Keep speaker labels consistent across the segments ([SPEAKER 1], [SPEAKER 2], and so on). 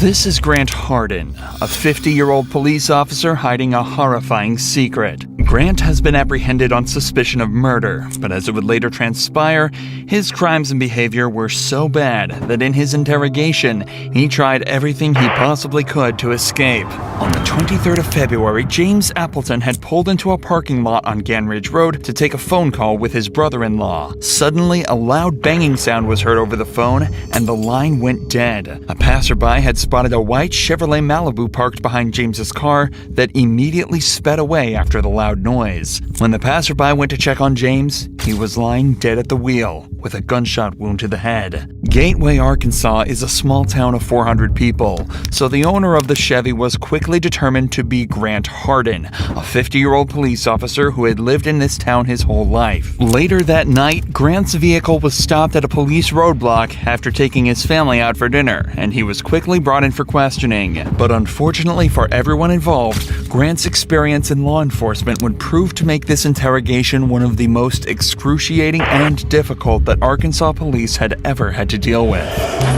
[SPEAKER 1] This is Grant Hardin, a 50-year-old police officer hiding a horrifying secret. Grant has been apprehended on suspicion of murder, but as it would later transpire, his crimes and behavior were so bad that in his interrogation, he tried everything he possibly could to escape. On the 23rd of February, James Appleton had pulled into a parking lot on Ganridge Road to take a phone call with his brother-in-law. Suddenly, a loud banging sound was heard over the phone, and the line went dead. A passerby had spotted a white Chevrolet Malibu parked behind James's car that immediately sped away after the loud noise. When the passerby went to check on James, he was lying dead at the wheel with a gunshot wound to the head. Gateway, Arkansas is a small town of 400 people, so the owner of the Chevy was quickly determined to be Grant Hardin, a 50-year-old police officer who had lived in this town his whole life. Later that night, Grant's vehicle was stopped at a police roadblock after taking his family out for dinner, and he was quickly brought in for questioning. But unfortunately for everyone involved, Grant's experience in law enforcement would prove to make this interrogation one of the most excruciating and difficult that Arkansas police had ever had to deal with.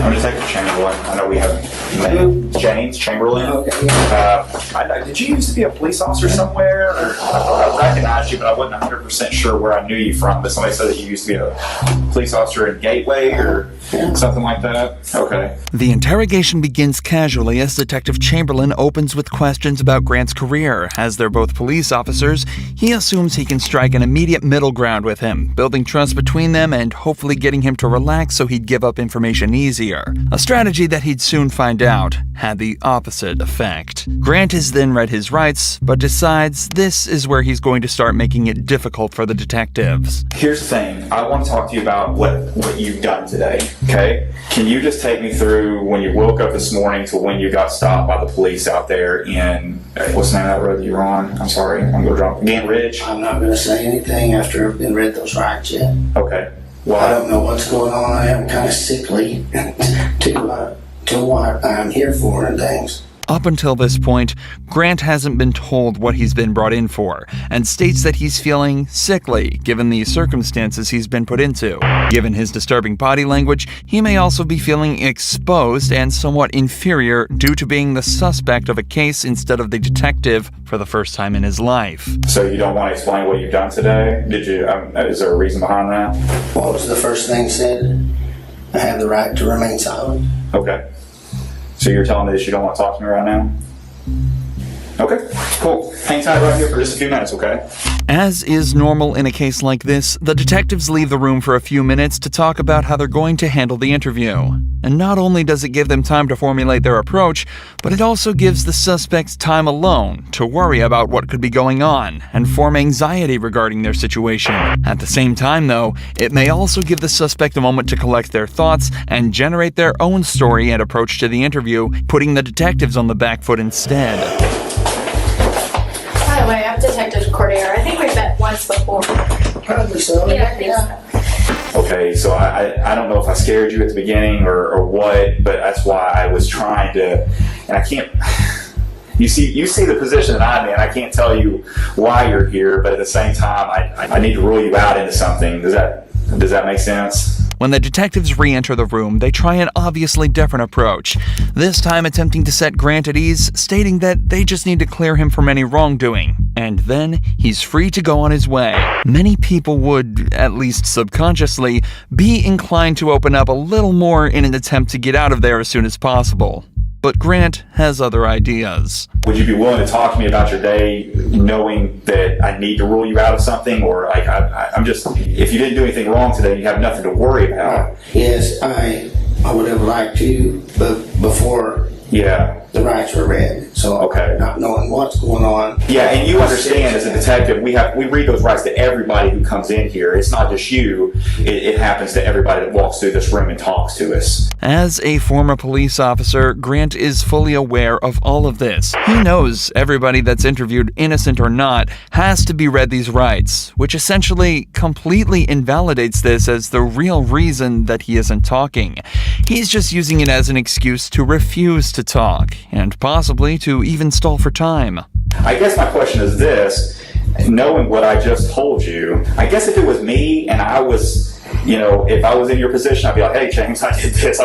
[SPEAKER 2] I'm Detective Chamberlain. I know we have James Chamberlain.
[SPEAKER 3] Okay, yeah.
[SPEAKER 2] Did you used to be a police officer somewhere? Or, I recognized you, but I wasn't 100% sure where I knew you from. But somebody said that you used to be a police officer in Gateway or something like that. Okay.
[SPEAKER 1] The interrogation begins casually as Detective Chamberlain opens with questions about Grant's career. As they're both police officers, he assumes he can strike an immediate middle ground with him, building trust between them and hopefully getting him to relax so he'd give up information easier. A strategy that he'd soon find out had the opposite effect. Grant is then read his rights, but decides this is where he's going to start making it difficult for the detectives.
[SPEAKER 2] Here's the thing. I want to talk to you about what you've done today, okay? Can you just take me through when you woke up this morning to when you got stopped by the police out there in, what's the name of that road that you were on? I'm sorry, I'm going to drop Gantt Ridge?
[SPEAKER 3] I'm not going to say anything after I've been read those rights yet.
[SPEAKER 2] Okay. Well,
[SPEAKER 3] I don't know what's going on. I am kind of sickly to what I'm here for and things.
[SPEAKER 1] Up until this point, Grant hasn't been told what he's been brought in for, and states that he's feeling sickly given the circumstances he's been put into. Given his disturbing body language, he may also be feeling exposed and somewhat inferior due to being the suspect of a case instead of the detective for the first time in his life.
[SPEAKER 2] So you don't want to explain what you've done today? Did you? Is there a reason behind that?
[SPEAKER 3] What was the first thing said? I have the right to remain silent.
[SPEAKER 2] Okay. So you're telling me that you don't want to talk to me right now? Okay, cool. Hang tight right here for just a few minutes, okay?
[SPEAKER 1] As is normal in a case like this, the detectives leave the room for a few minutes to talk about how they're going to handle the interview. And not only does it give them time to formulate their approach, but it also gives the suspects time alone to worry about what could be going on and form anxiety regarding their situation. At the same time, though, it may also give the suspect a moment to collect their thoughts and generate their own story and approach to the interview, putting the detectives on the back foot instead.
[SPEAKER 4] By the way, I'm Detective Cordier. I think we've met once before.
[SPEAKER 3] Probably so.
[SPEAKER 4] Yeah, I think so.
[SPEAKER 2] Okay, so I don't know if I scared you at the beginning or what, but that's why I was trying to, and I can't, you see the position that I'm in. I can't tell you why you're here, but at the same time, I need to rule you out into something. Does that make sense?
[SPEAKER 1] When the detectives re-enter the room, they try an obviously different approach, this time attempting to set Grant at ease, stating that they just need to clear him from any wrongdoing, and then he's free to go on his way. Many people would, at least subconsciously, be inclined to open up a little more in an attempt to get out of there as soon as possible. But Grant has other ideas.
[SPEAKER 2] Would you be willing to talk to me about your day, knowing that I need to rule you out of something, or like I'm just, if you didn't do anything wrong today, you have nothing to worry about?
[SPEAKER 3] Yes, I would have liked to, but before the rights were read. So
[SPEAKER 2] okay.
[SPEAKER 3] Not knowing what's going on.
[SPEAKER 2] Yeah, and you understand as a detective, we read those rights to everybody who comes in here. It's not just you. It happens to everybody that walks through this room and talks to us.
[SPEAKER 1] As a former police officer, Grant is fully aware of all of this. He knows everybody that's interviewed, innocent or not, has to be read these rights, which essentially completely invalidates this as the real reason that he isn't talking. He's just using it as an excuse to refuse to talk, and possibly to even stall for time.
[SPEAKER 2] I guess my question is this, knowing what I just told you, I guess if it was me and I was if I was in your position, I'd be like, hey, James, I did this.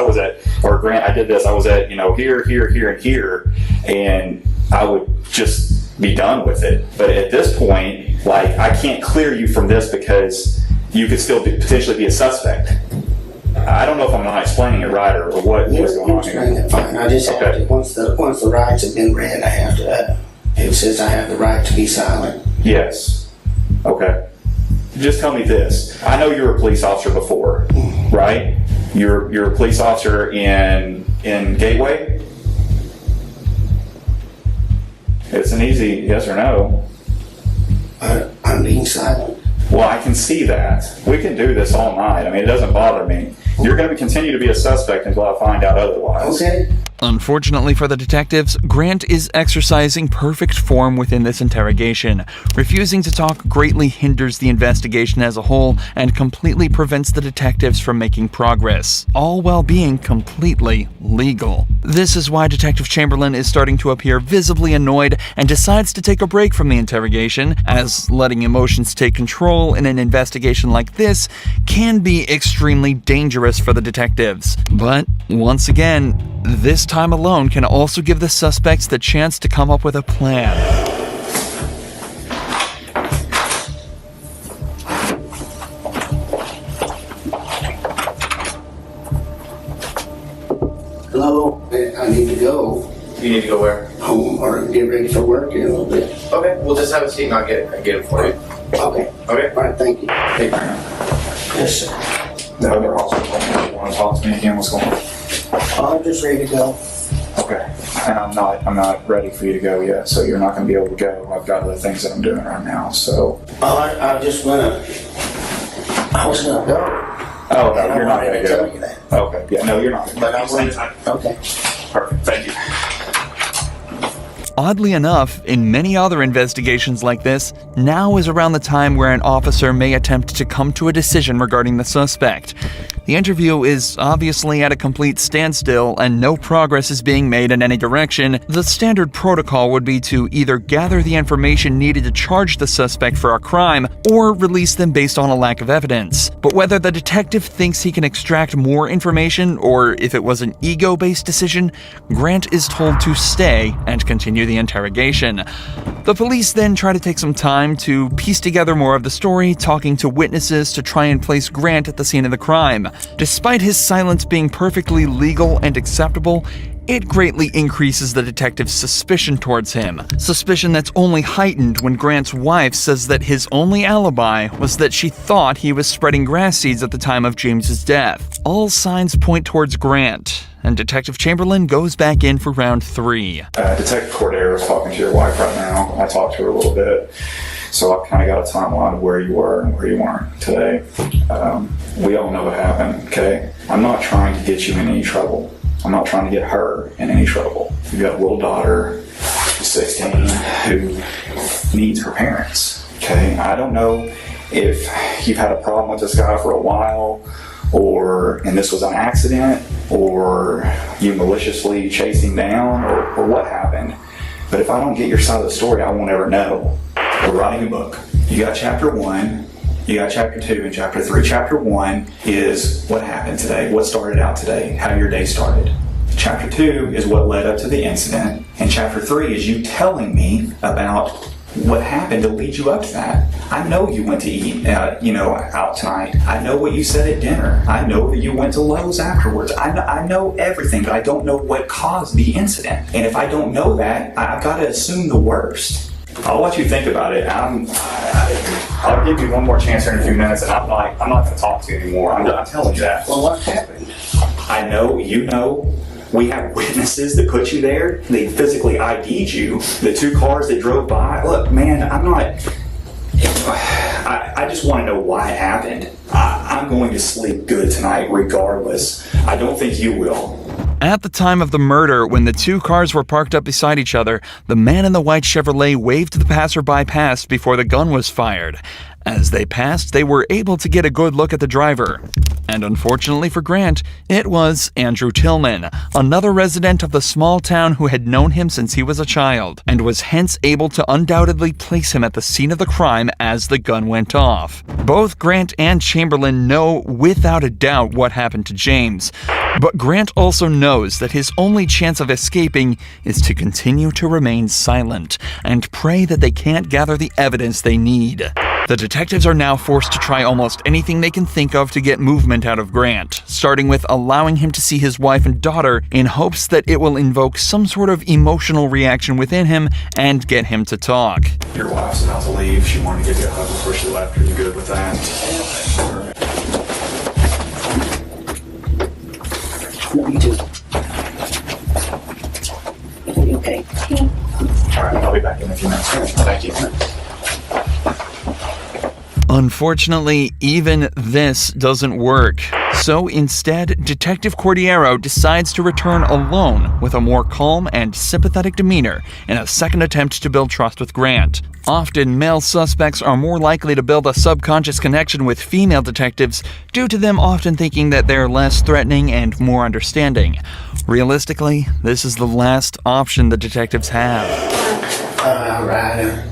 [SPEAKER 2] Or Grant, I did this. I was at, here, here, here, and here. And I would just be done with it. But at this point, like, I can't clear you from this because you could still potentially be a suspect. I don't know if I'm not explaining it right or what is going on here.
[SPEAKER 3] It fine. I just have to, once the rights have been read, I have to, it says I have the right to be silent.
[SPEAKER 2] Yes. Okay. Just tell me this. I know you were a police officer before, right? You're a police officer in Gateway? It's an easy yes or no.
[SPEAKER 3] I'm being silent.
[SPEAKER 2] Well, I can see that. We can do this all night. I mean, it doesn't bother me. You're going to continue to be a suspect until I find out otherwise.
[SPEAKER 3] Okay.
[SPEAKER 1] Unfortunately for the detectives, Grant is exercising perfect form within this interrogation. Refusing to talk greatly hinders the investigation as a whole and completely prevents the detectives from making progress, all while being completely legal. This is why Detective Chamberlain is starting to appear visibly annoyed and decides to take a break from the interrogation, as letting emotions take control in an investigation like this can be extremely dangerous for the detectives. But once again, this time alone can also give the suspects the chance to come up with a plan.
[SPEAKER 3] Hello, I need to go
[SPEAKER 5] You need to go where?
[SPEAKER 3] home or get ready for work in a little bit.
[SPEAKER 5] Okay, we'll just have a seat and I'll get it for you.
[SPEAKER 3] Okay.
[SPEAKER 5] Okay.
[SPEAKER 3] All right, thank you.
[SPEAKER 2] Hey, Grant.
[SPEAKER 3] Yes, sir.
[SPEAKER 2] The other officer told me you want to talk to me again. What's going on?
[SPEAKER 3] I'm just ready to go.
[SPEAKER 2] Okay. And I'm not ready for you to go yet, so you're not going to be able to go. I've got other things that I'm doing right now, so.
[SPEAKER 3] I was gonna go.
[SPEAKER 2] Oh, no, you're not going to
[SPEAKER 3] tell
[SPEAKER 2] go.
[SPEAKER 3] you that.
[SPEAKER 2] Okay. Yeah, no, you're not.
[SPEAKER 3] But I wanted, okay.
[SPEAKER 2] Perfect. Thank you.
[SPEAKER 1] Oddly enough, in many other investigations like this, now is around the time where an officer may attempt to come to a decision regarding the suspect. The interview is obviously at a complete standstill and no progress is being made in any direction. The standard protocol would be to either gather the information needed to charge the suspect for a crime or release them based on a lack of evidence. But whether the detective thinks he can extract more information or if it was an ego-based decision, Grant is told to stay and continue the interrogation. The police then try to take some time to piece together more of the story, talking to witnesses to try and place Grant at the scene of the crime. Despite his silence being perfectly legal and acceptable, it greatly increases the detective's suspicion towards him. Suspicion that's only heightened when Grant's wife says that his only alibi was that she thought he was spreading grass seeds at the time of James's death. All signs point towards Grant, and Detective Chamberlain goes back in for round 3.
[SPEAKER 2] Detective Cordero is talking to your wife right now. I talked to her a little bit. So I kind of got a timeline of where you were and where you weren't today. We all know what happened, okay? I'm not trying to get you in any trouble. I'm not trying to get her in any trouble. You've got a little daughter, who's 16, who needs her parents, okay? I don't know if you've had a problem with this guy for a while, and this was an accident, or you maliciously chased him down, or what happened. But if I don't get your side of the story, I won't ever know. We're writing a book. You got chapter 1, you got chapter 2, and chapter 3. Chapter 1 is what happened today, what started out today, how your day started. Chapter 2 is what led up to the incident, and chapter 3 is you telling me about what happened to lead you up to that. I know you went to eat, out tonight. I know what you said at dinner. I know that you went to Lowe's afterwards. I know everything, but I don't know what caused the incident. And if I don't know that, I've got to assume the worst. I'll let you think about it. I'll give you one more chance here in a few minutes, and I'm not going to talk to you anymore. I'm telling you that.
[SPEAKER 3] Well, what happened?
[SPEAKER 2] I know, you know. We have witnesses that put you there. They physically ID'd you. The 2 cars that drove by. Look, man, I just want to know why it happened. I'm going to sleep good tonight regardless. I don't think you will.
[SPEAKER 1] At the time of the murder, when the 2 cars were parked up beside each other, the man in the white Chevrolet waved the passerby past before the gun was fired. As they passed, they were able to get a good look at the driver. And unfortunately for Grant, it was Andrew Tillman, another resident of the small town who had known him since he was a child, and was hence able to undoubtedly place him at the scene of the crime as the gun went off. Both Grant and Chamberlain know without a doubt what happened to James, but Grant also knows that his only chance of escaping is to continue to remain silent and pray that they can't gather the evidence they need. The detectives are now forced to try almost anything they can think of to get movement out of Grant, starting with allowing him to see his wife and daughter in hopes that it will invoke some sort of emotional reaction within him and get him to talk.
[SPEAKER 2] Your wife's about to leave. She wanted to give you a hug before she left. Are you good with that?
[SPEAKER 3] Me too. Okay.
[SPEAKER 2] All right, I'll be back in a few minutes. Thank you.
[SPEAKER 1] Unfortunately, even this doesn't work. So instead, Detective Cordiero decides to return alone with a more calm and sympathetic demeanor in a second attempt to build trust with Grant. Often, male suspects are more likely to build a subconscious connection with female detectives due to them often thinking that they're less threatening and more understanding. Realistically, this is the last option the detectives have.
[SPEAKER 3] All right.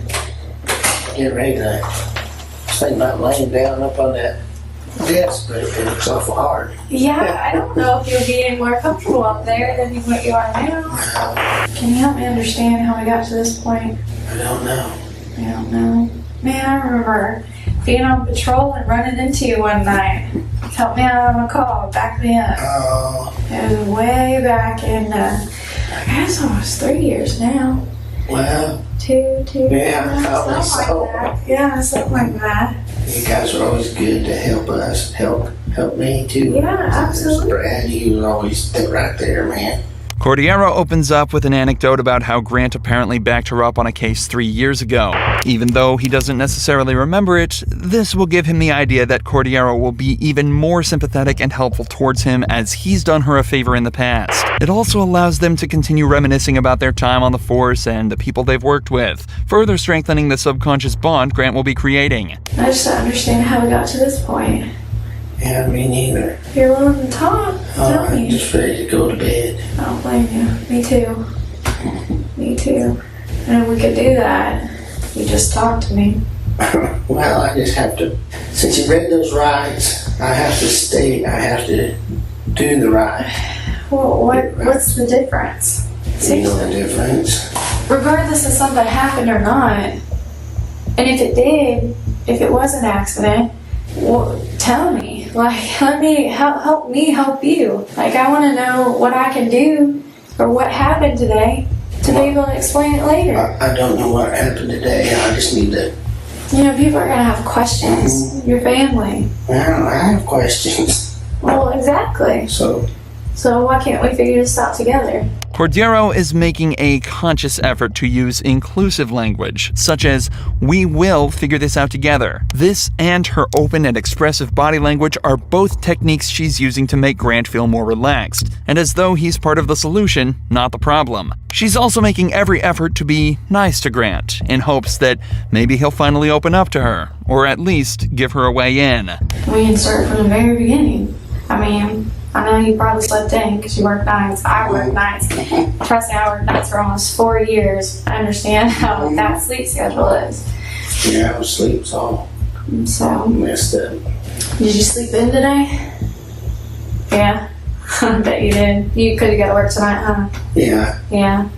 [SPEAKER 3] Get ready to think about laying down up on that desk, but it looks awful hard.
[SPEAKER 4] Yeah, I don't know if you'll be any more comfortable up there than what you are now. Can you help me understand how we got to this point?
[SPEAKER 3] I don't know.
[SPEAKER 4] I don't know. Man, I remember being on patrol and running into you one night. Help me out on a call, back me up.
[SPEAKER 3] Oh,
[SPEAKER 4] It was way back in, I guess almost 3 years now.
[SPEAKER 3] well,
[SPEAKER 4] Two,
[SPEAKER 3] Yeah, probably
[SPEAKER 4] something
[SPEAKER 3] so.
[SPEAKER 4] like that. Yeah, something like that.
[SPEAKER 3] you guys are always good to help us, help me too.
[SPEAKER 4] Yeah, absolutely.
[SPEAKER 3] Brad, you was always right there, man.
[SPEAKER 1] Cordiero opens up with an anecdote about how Grant apparently backed her up on a case 3 years ago. Even though he doesn't necessarily remember it, this will give him the idea that Cordiero will be even more sympathetic and helpful towards him as he's done her a favor in the past. It also allows them to continue reminiscing about their time on the force and the people they've worked with, further strengthening the subconscious bond Grant will be creating.
[SPEAKER 4] I just don't understand how we got to this point.
[SPEAKER 3] Yeah, me neither.
[SPEAKER 4] If you're willing to talk, tell
[SPEAKER 3] I'm
[SPEAKER 4] me.
[SPEAKER 3] just ready to go to bed.
[SPEAKER 4] I don't blame you. Me too. Me too. And if we could do that, you just talk to me.
[SPEAKER 3] Well, I just have to, since you read those rides, I have to do the ride.
[SPEAKER 4] Well, what's the difference?
[SPEAKER 3] You know the difference.
[SPEAKER 4] Regardless of something happened or not, and if it did, if it was an accident, well, tell me. Like, let me help me help you. Like, I want to know what I can do or what happened today to be able to explain it later.
[SPEAKER 3] I don't know what happened today. I just need to.
[SPEAKER 4] You know, people are gonna have questions. Your family.
[SPEAKER 3] Well, I have questions.
[SPEAKER 4] Well, exactly.
[SPEAKER 3] So
[SPEAKER 4] why can't we figure this out together?
[SPEAKER 1] Cordiero is making a conscious effort to use inclusive language, such as, "We will figure this out together." This and her open and expressive body language are both techniques she's using to make Grant feel more relaxed, and as though he's part of the solution, not the problem. She's also making every effort to be nice to Grant, in hopes that maybe he'll finally open up to her, or at least give her a way in.
[SPEAKER 4] We can start from the very beginning. I mean, I know you probably slept in because you work nights. I work nights. Trust me, I worked nights for almost 4 years. I understand how that sleep schedule is.
[SPEAKER 3] yeah, I sleep's all
[SPEAKER 4] So,
[SPEAKER 3] messed up.
[SPEAKER 4] did you sleep in today? Yeah, I bet you did. You could have got to work tonight, huh?
[SPEAKER 3] Yeah,
[SPEAKER 4] Yeah.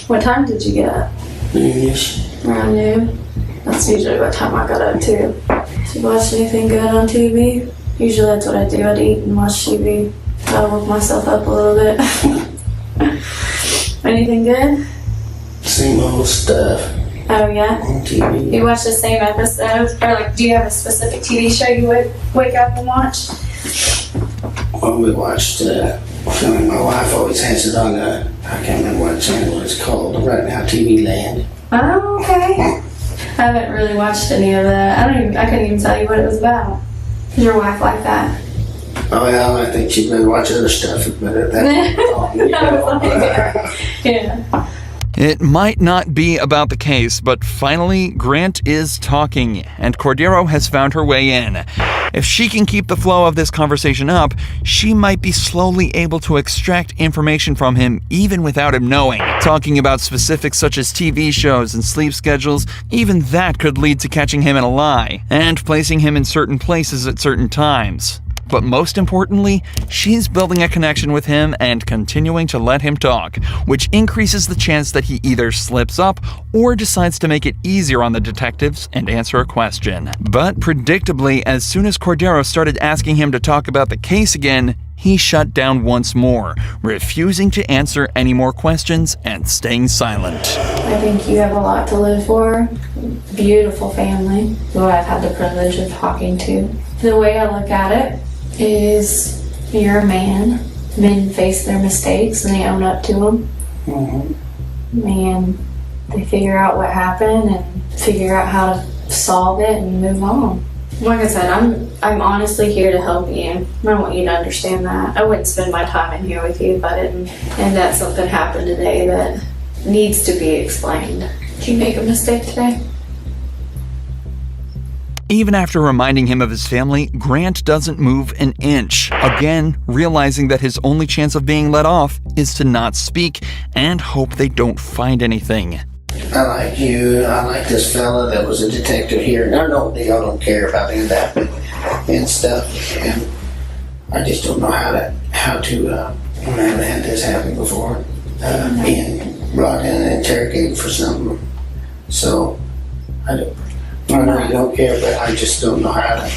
[SPEAKER 4] What time did you get up?
[SPEAKER 3] noonish.
[SPEAKER 4] Around noon. That's usually what time I got up too. Did you watch anything good on TV? Usually that's what I do. I'd eat and watch TV. I'll woke myself up a little bit. Anything good?
[SPEAKER 3] Same old stuff
[SPEAKER 4] Oh yeah?
[SPEAKER 3] on TV.
[SPEAKER 4] You watch the same episodes? Or like, do you have a specific TV show you would wake up and watch?
[SPEAKER 3] Well, we watched, my wife always has it on, I can't remember what channel it's called, right now, TV Land.
[SPEAKER 4] Oh, okay. I haven't really watched any of that. I couldn't even tell you what it was about. Is your wife like that?
[SPEAKER 3] Oh, well, I think she'd better watch other stuff, but that's all.
[SPEAKER 4] Yeah.
[SPEAKER 1] It might not be about the case, but finally, Grant is talking, and Cordero has found her way in. If she can keep the flow of this conversation up, she might be slowly able to extract information from him even without him knowing. Talking about specifics such as TV shows and sleep schedules, even that could lead to catching him in a lie, and placing him in certain places at certain times. But most importantly, she's building a connection with him and continuing to let him talk, which increases the chance that he either slips up or decides to make it easier on the detectives and answer a question. But predictably, as soon as Cordero started asking him to talk about the case again, he shut down once more, refusing to answer any more questions and staying silent.
[SPEAKER 4] I think you have a lot to live for. Beautiful family who I've had the privilege of talking to. The way I look at it is you're a man. Men face their mistakes and they own up to them. And they figure out what happened and figure out how to solve it and move on. Like I said, I'm honestly here to help you. And I want you to understand that. I wouldn't spend my time in here with you if I didn't. And that something happened today that needs to be explained. Did you make a mistake today?
[SPEAKER 1] Even after reminding him of his family, Grant doesn't move an inch, again realizing that his only chance of being let off is to not speak and hope they don't find anything.
[SPEAKER 3] I like you. I like this fella that was a detective here. And I know y'all don't care about any of that and stuff. And I just don't know how to I haven't had this happen before. Being brought in and interrogated for something. So I know you don't care, but I just don't know how to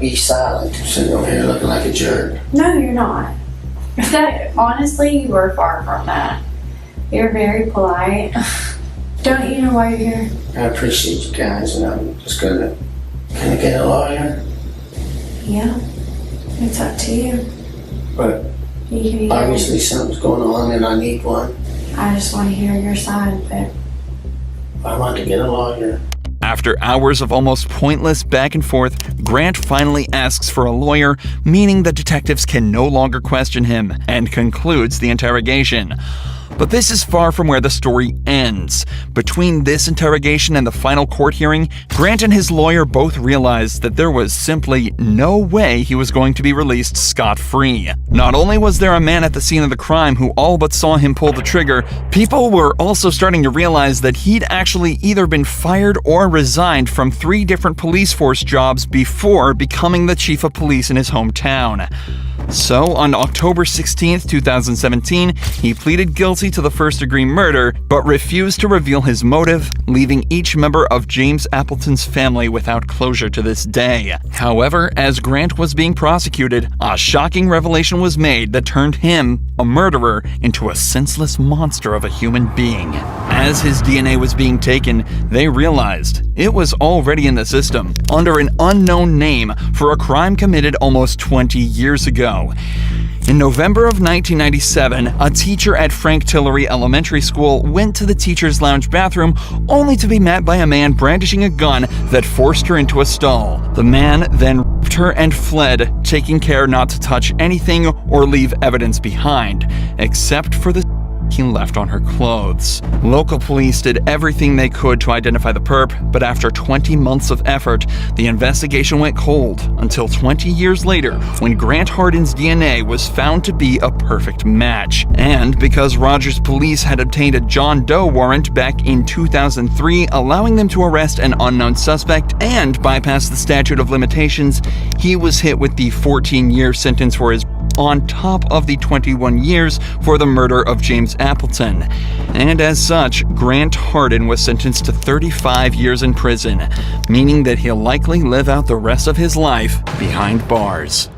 [SPEAKER 3] be silent. Sitting over here looking like a jerk.
[SPEAKER 4] No, you're not. That honestly, you are far from that. You're very polite. Don't you know why you're here?
[SPEAKER 3] I appreciate you guys, and I'm just gonna get a lawyer.
[SPEAKER 4] Yeah, it's up to you.
[SPEAKER 3] But
[SPEAKER 4] You can
[SPEAKER 3] obviously something's going on, and I need one.
[SPEAKER 4] I just want to hear your side, but
[SPEAKER 3] I want to get a lawyer.
[SPEAKER 1] After hours of almost pointless back and forth, Grant finally asks for a lawyer, meaning the detectives can no longer question him, and concludes the interrogation. But this is far from where the story ends. Between this interrogation and the final court hearing, Grant and his lawyer both realized that there was simply no way he was going to be released scot-free. Not only was there a man at the scene of the crime who all but saw him pull the trigger, people were also starting to realize that he'd actually either been fired or resigned from 3 different police force jobs before becoming the chief of police in his hometown. So, on October 16th, 2017, he pleaded guilty to the first-degree murder, but refused to reveal his motive, leaving each member of James Appleton's family without closure to this day. However, as Grant was being prosecuted, a shocking revelation was made that turned him, a murderer, into a senseless monster of a human being. As his DNA was being taken, they realized it was already in the system, under an unknown name, for a crime committed almost 20 years ago. In November of 1997, a teacher at Frank Tillery Elementary School went to the teacher's lounge bathroom only to be met by a man brandishing a gun that forced her into a stall. The man then raped her and fled, taking care not to touch anything or leave evidence behind, except for the he left on her clothes. Local police did everything they could to identify the perp, but after 20 months of effort, the investigation went cold until 20 years later when Grant Hardin's DNA was found to be a perfect match. And because Rogers police had obtained a John Doe warrant back in 2003, allowing them to arrest an unknown suspect and bypass the statute of limitations, he was hit with the 14-year sentence for his on top of the 21 years for the murder of James Appleton. And as such, Grant Hardin was sentenced to 35 years in prison, meaning that he'll likely live out the rest of his life behind bars.